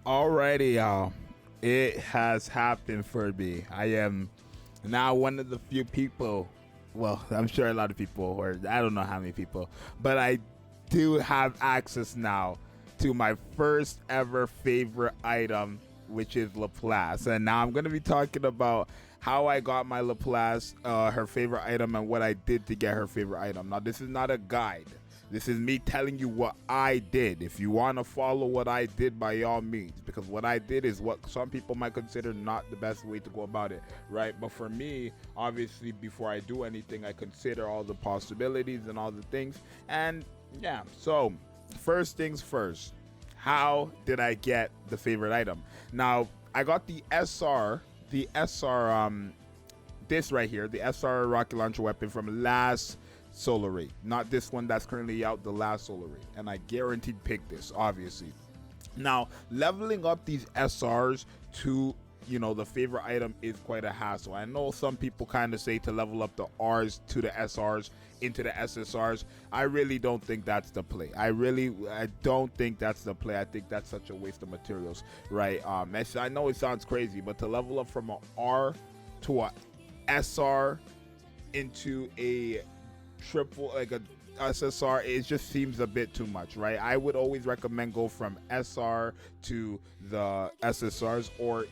Alrighty, y'all. It has happened for me. I am now one of the few people. Well, I'm sure a lot of people, or I don't know how many people, but I do have access now to my first ever favorite item, which is Laplace. And now I'm going to be talking about how I got my Laplace, her favorite item, and what I did to get her favorite item. Now, this is not a guide. This is me telling you what I did. If you want to follow what I did, by all means, because what I did is what some people might consider not the best way to go about it, right? But for me, obviously, before I do anything, I consider all the possibilities and all the things. And yeah, so first things first, how did I get the favorite item? Now, I got the SR, this right here, the SR rocket launcher weapon from last solar rate, not this one that's currently out, the last solar rate, and I guaranteed pick this, obviously. Now, leveling up these SRs to the favorite item is quite a hassle. I know some people kind of say to level up the Rs to the SRs into the SSRs. I really don't think that's the play. I don't think that's the play. I think that's such a waste of materials, right? I know it sounds crazy, but to level up from an R to a SR into a triple, like a SSR, it just seems a bit too much, right? I would always recommend go from SR to the SSRs, or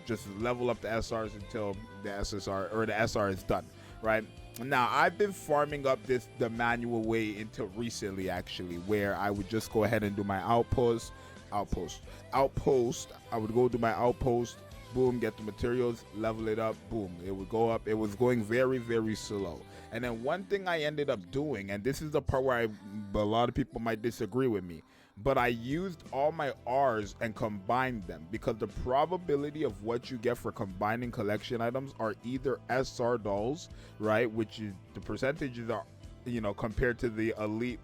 just level up the SRs until the SSR or the SR is done, right? Now, I've been farming up the manual way until recently, actually, where I would just go ahead and do my outpost. I would go do my outpost, boom, get the materials, level it up, boom, it would go up. It was going very, very slow. And then one thing I ended up doing, and this is the part where a lot of people might disagree with me, but I used all my Rs and combined them, because the probability of what you get for combining collection items are either SR dolls, right, which is the percentages are, compared to the elite,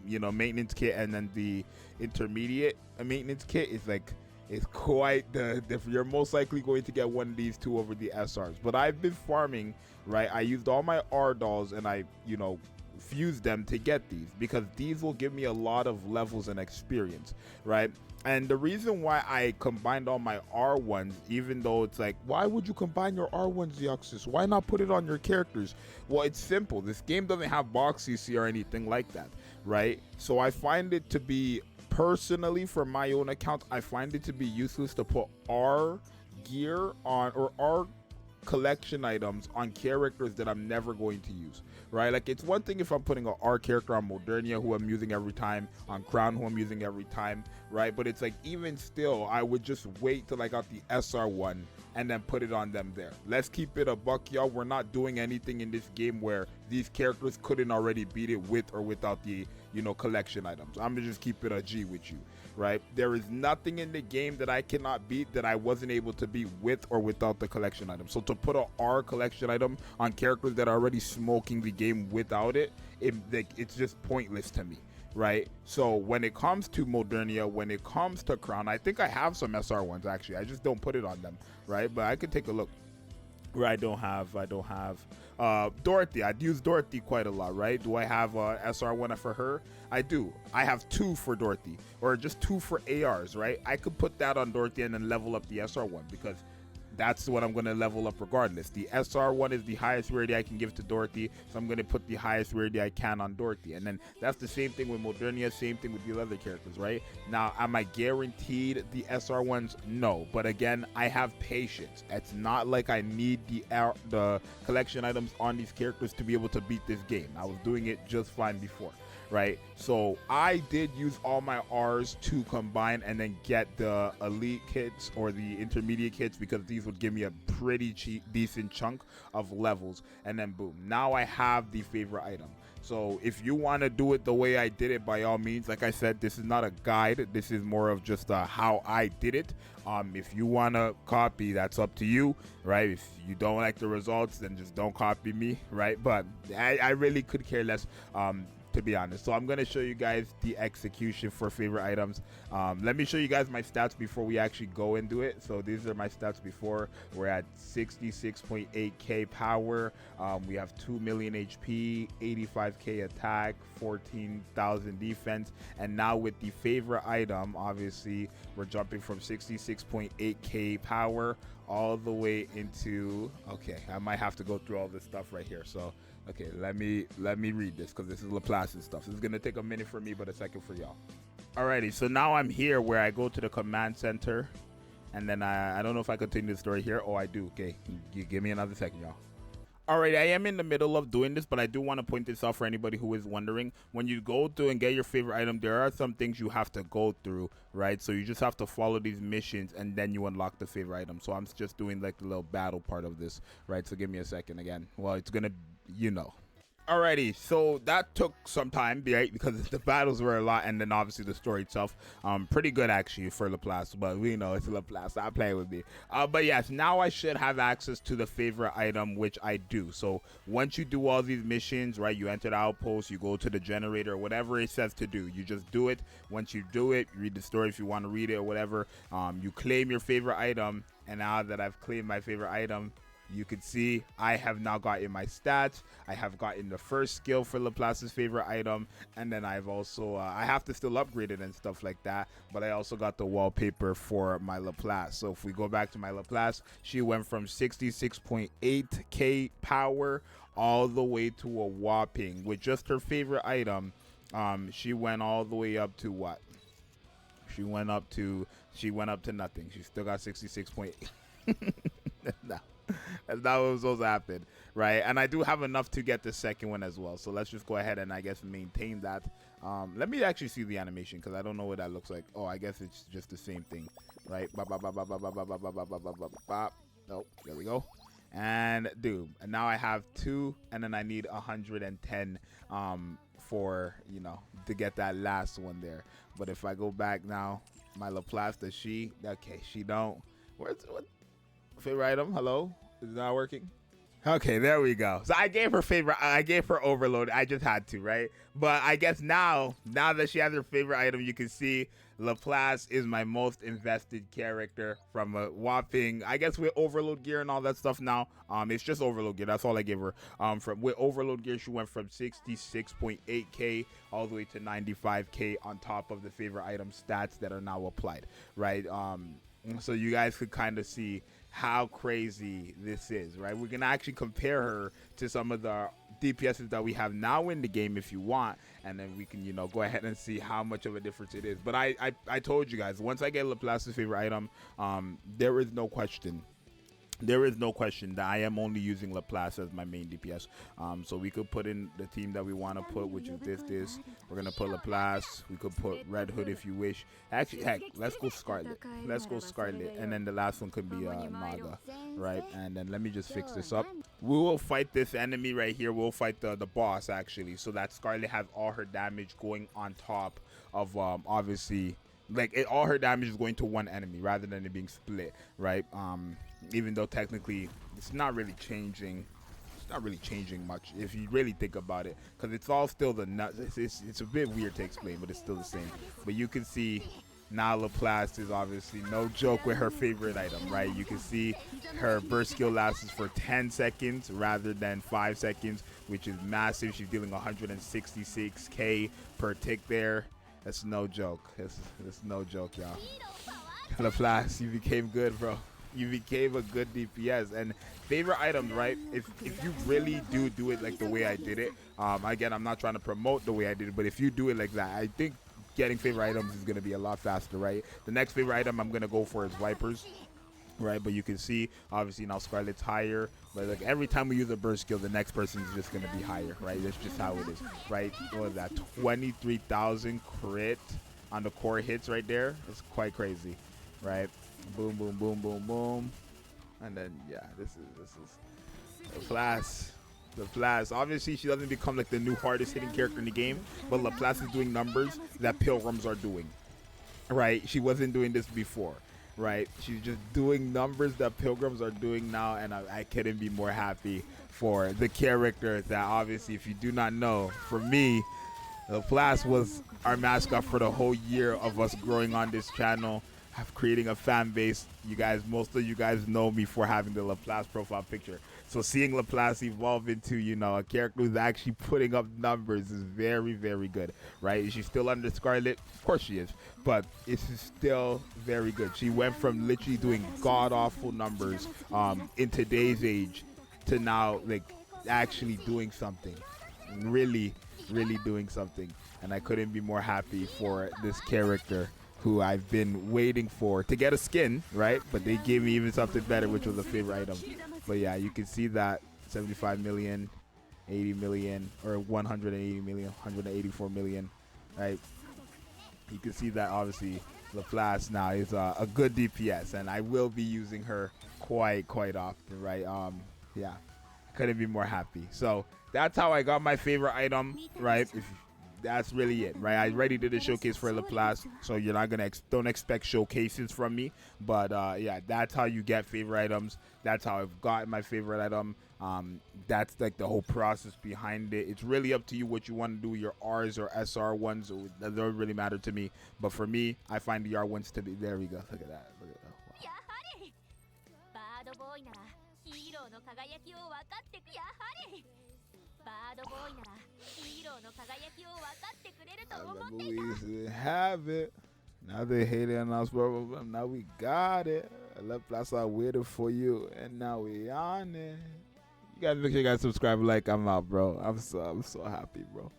maintenance kit, and then the intermediate maintenance kit is like, it's quite you're most likely going to get one of these two over the SRs. But I've been farming, right? I used all my R dolls and I, fused them to get these, because these will give me a lot of levels and experience, right? And the reason why I combined all my R ones, even though it's like, why would you combine your R ones, Zxous? Why not put it on your characters? Well, it's simple. This game doesn't have box CC or anything like that, right? So I find it to be, personally, for my own account, I find it to be useless to put R gear on, or R collection items on characters that I'm never going to use, right? Like, it's one thing if I'm putting an R character on Modernia, who I'm using every time, on Crown, who I'm using every time, right? But it's like, even still, I would just wait till I got the SR one and then put it on them there. Let's keep it a buck, y'all. We're not doing anything in this game where these characters couldn't already beat it with or without the collection items. I'm gonna just keep it a G with you, right? There is nothing in the game that I cannot beat that I wasn't able to beat with or without the collection item. So to put an R collection item on characters that are already smoking the game without it, it's just pointless to me, right? So when it comes to Modernia, when it comes to Crown, I think I have some SR ones, actually. I just don't put it on them, right? But I could take a look. Where I don't have Dorothy. I'd use Dorothy quite a lot, right? Do I have a SR one for her? I do. I have two for Dorothy, or just two for ARs, right? I could put that on Dorothy and then level up the SR one, because that's what I'm going to level up regardless. The SR one is the highest rarity I can give to Dorothy, so I'm going to put the highest rarity I can on Dorothy. And then that's the same thing with Modernia, same thing with the other characters, right? Now, am I guaranteed the SR ones? No. But again, I have patience. It's not like I need the collection items on these characters to be able to beat this game. I was doing it just fine before, right? So I did use all my Rs to combine and then get the elite kits or the intermediate kits, because these would give me a pretty decent chunk of levels. And then boom, now I have the favorite item. So if you want to do it the way I did it, by all means, like I said, this is not a guide. This is more of just how I did it. If you want to copy, that's up to you, right? If you don't like the results, then just don't copy me, right? But I really could care less. to be honest. So I'm gonna show you guys the execution for favorite items. Let me show you guys my stats before we actually go and do it. So these are my stats before. We're at 66.8k power. We have 2 million HP, 85k attack, 14,000 defense, and now with the favorite item, obviously we're jumping from 66.8k power all the way into, okay, I might have to go through all this stuff right here. So okay, let me read this because this is Laplace's stuff. This is gonna take a minute for me, but a second for y'all. Alrighty, so now I'm here where I go to the command center, and then I don't know if I continue the story here. Oh, I do. Okay, you give me another second, y'all. Alright, I am in the middle of doing this, but I do want to point this out for anybody who is wondering. When you go through and get your favorite item, there are some things you have to go through, right? So you just have to follow these missions, and then you unlock the favorite item. So I'm just doing like the little battle part of this, right? So give me a second again. Well, it's gonna, you know. Alrighty, so that took some time, right? Because the battles were a lot, and then obviously the story itself, pretty good actually for Laplace, but we know it's Laplace. Stop playing with me. But yes, now I should have access to the favorite item, which I do. So once you do all these missions, right? You enter the outpost, you go to the generator, whatever it says to do, you just do it. Once you do it, you read the story if you want to read it or whatever. You claim your favorite item, and now that I've claimed my favorite item, you can see I have now gotten my stats. I have gotten the first skill for Laplace's favorite item, and then I've also I have to still upgrade it and stuff like that, but I also got the wallpaper for my Laplace. So if we go back to my Laplace, she went from 66.8k power all the way to a whopping, with just her favorite item, she went all the way up to what? She went up to nothing. She still got 66.8. No. That's not what was supposed to happen, right? And I do have enough to get the second one as well. So let's just go ahead and I guess maintain that. Let me actually see the animation because I don't know what that looks like. Oh, I guess it's just the same thing, right? Nope, there we go. And dude, and now I have 2, and then I need 110 for, you know, to get that last one there. But if I go back now, my Laplace, does she? Okay, she don't. What? Favorite item? Hello? Is it not working? Okay, there we go. So I gave her overload. I just had to, right? But I guess now that she has her favorite item, you can see Laplace is my most invested character from a whopping, I guess with overload gear and all that stuff now. It's just overload gear. That's all I gave her. With overload gear, she went from 66.8k all the way to 95k on top of the favorite item stats that are now applied, right? So you guys could kind of see how crazy this is, right? We're gonna actually compare her to some of the DPSs that we have now in the game if you want, and then we can, you know, go ahead and see how much of a difference it is. But I told you guys, once I get Laplace's favorite item, there is no question that I am only using Laplace as my main DPS. So we could put in the team that we want to put, which is this. We're going to put Laplace. We could put Red Hood if you wish. Actually, heck, let's go Scarlet. And then the last one could be Naga, right? And then let me just fix this up. We will fight this enemy right here. We'll fight the boss, actually, so that Scarlet has all her damage going on top of, obviously, like all her damage is going to one enemy rather than it being split, right? Even though technically it's not really changing much if you really think about it, because it's all still the nuts. It's a bit weird to explain, but it's still the same. But you can see now Laplace is obviously no joke with her favorite item, right? You can see her burst skill lasts for 10 seconds rather than 5 seconds, which is massive. She's dealing 166k per tick there. That's no joke. That's no joke, y'all. Laplace, you became good, bro. You became a good DPS. And favorite items, right? If you really do it like the way I did it, again, I'm not trying to promote the way I did it, but if you do it like that, I think getting favorite items is going to be a lot faster, right? The next favorite item I'm going to go for is Vipers, right? But you can see, obviously, now Scarlet's higher. But like every time we use a burst skill, the next person is just going to be higher, right? That's just how it is, right? What is that? 23,000 crit on the core hits right there. It's quite crazy, right? Boom, boom, boom, boom, boom. And then, yeah, this is Laplace. Laplace. Obviously, she doesn't become like the new hardest hitting character in the game, but Laplace is doing numbers that Pilgrims are doing, right? She wasn't doing this before, right? She's just doing numbers that Pilgrims are doing now, and I couldn't be more happy for the character that, obviously, if you do not know, for me, Laplace was our mascot for the whole year of us growing on this channel, creating a fan base. You guys, most of you guys know me for having the Laplace profile picture. So seeing Laplace evolve into, you know, a character who's actually putting up numbers is very, very good, right? Is she still under Scarlet? Of course she is, but it's still very good. She went from literally doing god-awful numbers in today's age to now, like, actually doing something. Really doing something. And I couldn't be more happy for this character who I've been waiting for to get a skin, right? But they gave me even something better, which was a favorite item. But yeah, you can see that 75 million, 80 million, or 180 million, 184 million, right? You can see that obviously Laplace now is a good DPS, and I will be using her quite often, right? Yeah, couldn't be more happy. So that's how I got my favorite item, right? That's really it, right? I already did a showcase for Laplace, so you're not gonna don't expect showcases from me. But yeah, that's how you get favorite items. That's how I've got my favorite item. That's like the whole process behind it. It's really up to you what you want to do. Your R's or SR ones, that don't really matter to me. But for me, I find the R ones to be. There we go. Look at that. Look at that. We have it. Now they hating on us, bro. Now we got it. I left last I waited for you, and now we on it. You guys make sure you guys subscribe, like. I'm out, bro. I'm so happy, bro.